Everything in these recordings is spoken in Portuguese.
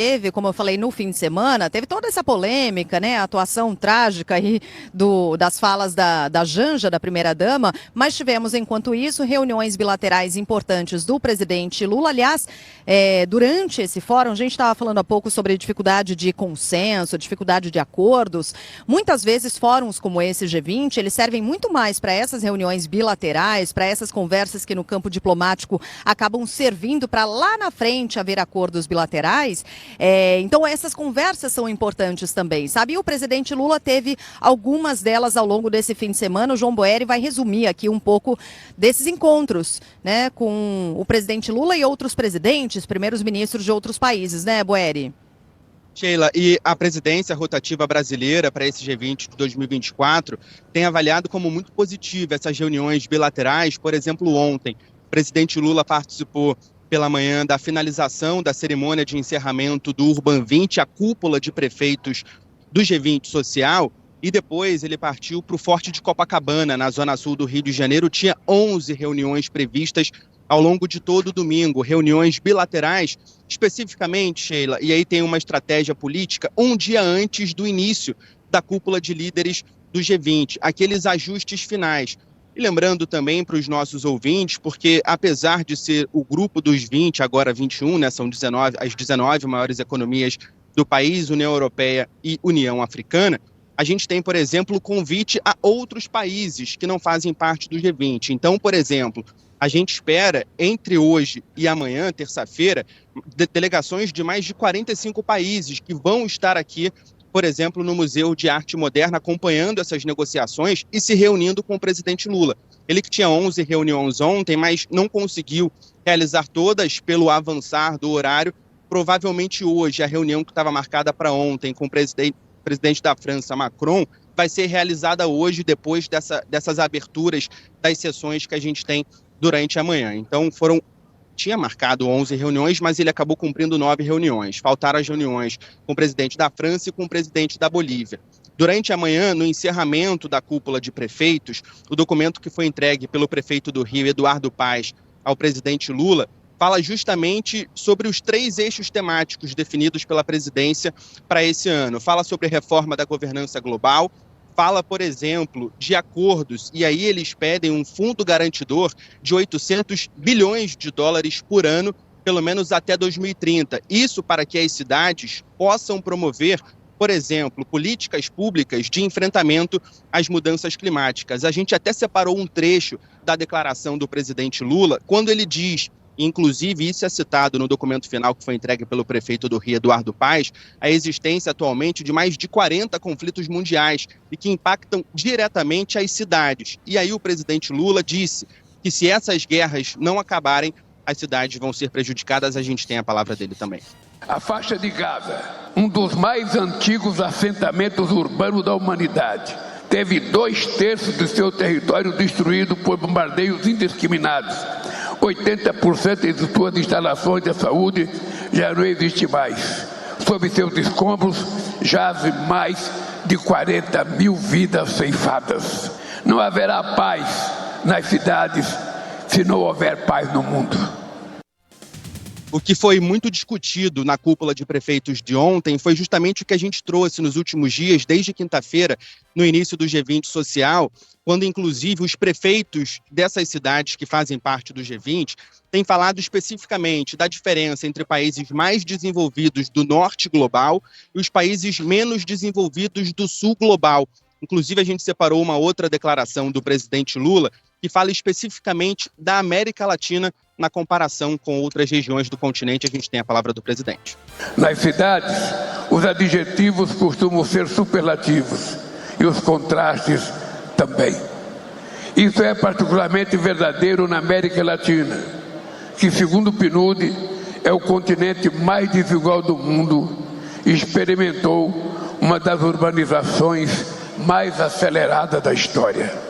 teve, como eu falei, no fim de semana, teve toda essa polêmica, né? A atuação trágica aí das falas da Janja, da primeira-dama, mas tivemos, enquanto isso, reuniões bilaterais importantes do presidente Lula. Aliás, durante esse fórum, a gente estava falando há pouco sobre dificuldade de consenso, dificuldade de acordos. Muitas vezes, fóruns como esse G20, eles servem muito mais para essas reuniões bilaterais, para essas conversas que no campo diplomático acabam servindo para lá na frente haver acordos bilaterais. Então essas conversas são importantes também, sabe? E o presidente Lula teve algumas delas ao longo desse fim de semana. O João Boeri vai resumir aqui um pouco desses encontros, né, com o presidente Lula e outros presidentes, primeiros ministros de outros países, né, Boeri? Sheila, e a presidência rotativa brasileira para esse G20 de 2024 tem avaliado como muito positiva essas reuniões bilaterais. Por exemplo, ontem, o presidente Lula participou pela manhã da finalização da cerimônia de encerramento do Urban 20, a cúpula de prefeitos do G20 Social, e depois ele partiu para o Forte de Copacabana, na zona sul do Rio de Janeiro. Tinha 11 reuniões previstas ao longo de todo o domingo, reuniões bilaterais, especificamente, Sheila, e aí tem uma estratégia política, um dia antes do início da cúpula de líderes do G20, aqueles ajustes finais. E lembrando também para os nossos ouvintes, porque apesar de ser o grupo dos 20, agora 21, né, são 19, as 19 maiores economias do país, União Europeia e União Africana, a gente tem, por exemplo, o convite a outros países que não fazem parte do G20. Então, por exemplo, a gente espera, entre hoje e amanhã, terça-feira, delegações de mais de 45 países que vão estar aqui, por exemplo, no Museu de Arte Moderna, acompanhando essas negociações e se reunindo com o presidente Lula. Ele que tinha 11 reuniões ontem, mas não conseguiu realizar todas pelo avançar do horário. Provavelmente hoje, a reunião que estava marcada para ontem com o presidente da França, Macron, vai ser realizada hoje, depois dessas aberturas das sessões que a gente tem durante a manhã. Então, tinha marcado 11 reuniões, mas ele acabou cumprindo 9 reuniões. Faltaram as reuniões com o presidente da França e com o presidente da Bolívia. Durante a manhã, no encerramento da cúpula de prefeitos, o documento que foi entregue pelo prefeito do Rio, Eduardo Paes, ao presidente Lula, fala justamente sobre os 3 eixos temáticos definidos pela presidência para esse ano. Fala sobre a reforma da governança global, fala, por exemplo, de acordos, e aí eles pedem um fundo garantidor de 800 bilhões de dólares por ano, pelo menos até 2030. Isso para que as cidades possam promover, por exemplo, políticas públicas de enfrentamento às mudanças climáticas. A gente até separou um trecho da declaração do presidente Lula, quando ele diz, inclusive isso é citado no documento final que foi entregue pelo prefeito do Rio, Eduardo Paes, a existência atualmente de mais de 40 conflitos mundiais e que impactam diretamente as cidades. E aí o presidente Lula disse que se essas guerras não acabarem, as cidades vão ser prejudicadas. A gente tem a palavra dele também. A faixa de Gaza, um dos mais antigos assentamentos urbanos da humanidade, teve 2/3 do seu território destruído por bombardeios indiscriminados. 80% de suas instalações de saúde já não existe mais. Sob seus escombros, jazem mais de 40 mil vidas ceifadas. Não haverá paz nas cidades se não houver paz no mundo. O que foi muito discutido na cúpula de prefeitos de ontem foi justamente o que a gente trouxe nos últimos dias, desde quinta-feira, no início do G20 Social, quando inclusive os prefeitos dessas cidades que fazem parte do G20 têm falado especificamente da diferença entre países mais desenvolvidos do norte global e os países menos desenvolvidos do sul global. Inclusive, a gente separou uma outra declaração do presidente Lula que fala especificamente da América Latina na comparação com outras regiões do continente. A gente tem a palavra do presidente. Nas cidades, os adjetivos costumam ser superlativos e os contrastes também. Isso é particularmente verdadeiro na América Latina, que, segundo o PNUD, é o continente mais desigual do mundo e experimentou uma das urbanizações mais aceleradas da história.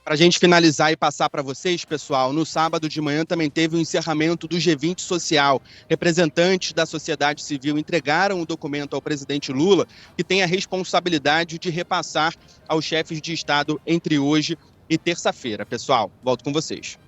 Para a gente finalizar e passar para vocês, pessoal, no sábado de manhã também teve o encerramento do G20 Social. Representantes da sociedade civil entregaram o documento ao presidente Lula, que tem a responsabilidade de repassar aos chefes de Estado entre hoje e terça-feira. Pessoal, volto com vocês.